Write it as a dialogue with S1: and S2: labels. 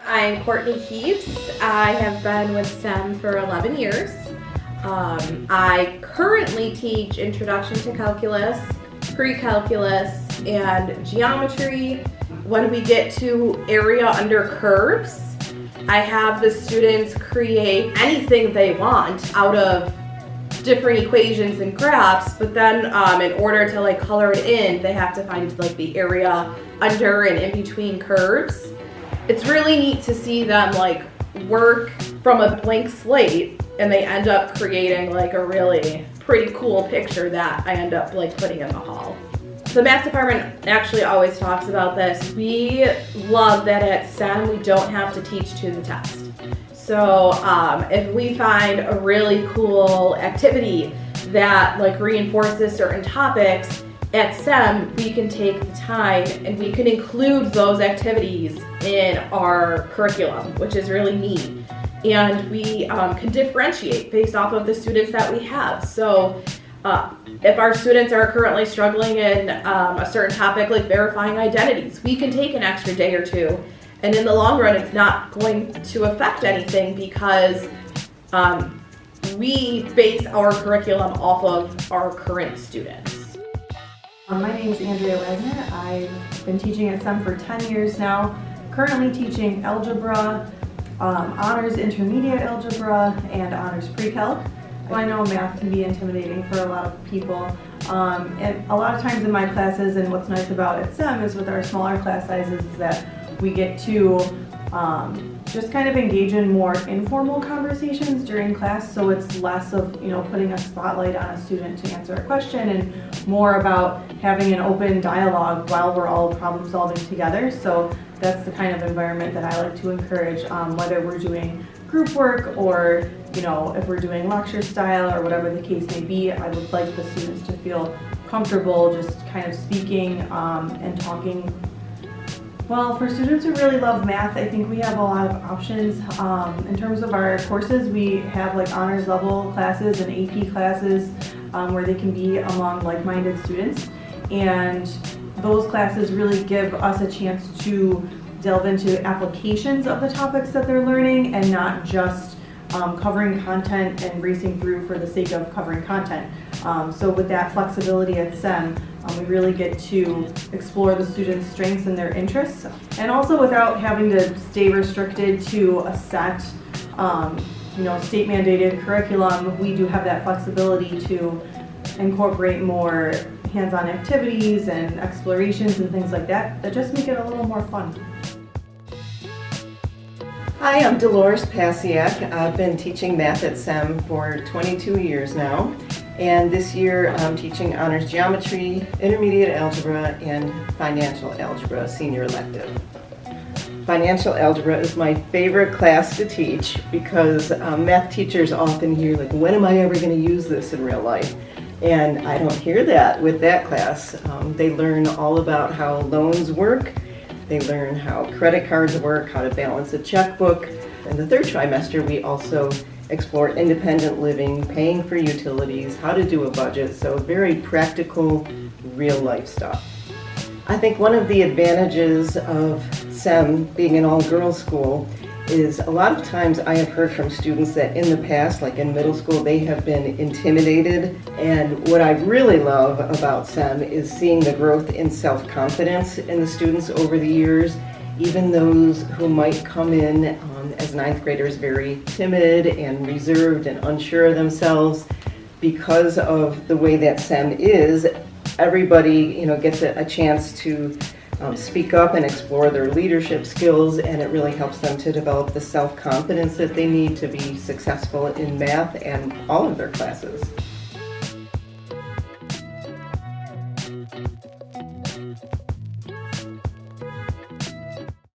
S1: I'm Courtney Heaps. I have been with SEM for 11 years. I currently teach Introduction to Calculus, Pre-Calculus, and Geometry. When we get to area under curves, I have the students create anything they want out of different equations and graphs, but then in order to color it in, they have to find the area under and in between curves. It's really neat to see them work from a blank slate, and they end up creating a really pretty cool picture that I end up putting in the hall. The math department actually always talks about this. We love that at SEM we don't have to teach to the test. So if we find a really cool activity that reinforces certain topics, at SEM we can take the time and we can include those activities in our curriculum, which is really neat. And we can differentiate based off of the students that we have. So if our students are currently struggling in a certain topic like verifying identities, we can take an extra day or two. And in the long run, it's not going to affect anything because we base our curriculum off of our current students.
S2: My name is Andrea Wagner. I've been teaching at SEM for 10 years now, currently teaching algebra, honors intermediate algebra, and honors pre-calc. I know math can be intimidating for a lot of people, and a lot of times in my classes, and what's nice about at SEM is with our smaller class sizes is that we get to just kind of engage in more informal conversations during class, so it's less of putting a spotlight on a student to answer a question and more about having an open dialogue while we're all problem solving together. So that's the kind of environment that I like to encourage, whether we're doing group work or if we're doing lecture style or whatever the case may be. I would like the students to feel comfortable just kind of speaking and talking. Well, for students who really love math, I think we have a lot of options. In terms of our courses, we have honors level classes and AP classes where they can be among like-minded students. And those classes really give us a chance to delve into applications of the topics that they're learning and not just covering content and racing through for the sake of covering content. So with that flexibility at SEM, we really get to explore the students' strengths and their interests, and also without having to stay restricted to a set, state mandated curriculum. We do have that flexibility to incorporate more hands-on activities and explorations and things like that just make it a little more fun.
S3: Hi, I'm Dolores Pasiak. I've been teaching math at SEM for 22 years now, and this year I'm teaching honors geometry, intermediate algebra, and financial algebra, senior elective. Financial algebra is my favorite class to teach because math teachers often hear when am I ever going to use this in real life? And I don't hear that with that class. They learn all about how loans work. They learn how credit cards work, how to balance a checkbook. In the third trimester, we also explore independent living, paying for utilities, how to do a budget, so very practical, real life stuff. I think one of the advantages of SEM being an all-girls school is a lot of times I have heard from students that in the past, like in middle school, they have been intimidated. And what I really love about SEM is seeing the growth in self-confidence in the students over the years, even those who might come in as ninth graders very timid and reserved and unsure of themselves. Because of the way that SEM is, everybody gets a chance to speak up and explore their leadership skills, and it really helps them to develop the self-confidence that they need to be successful in math and all of their classes.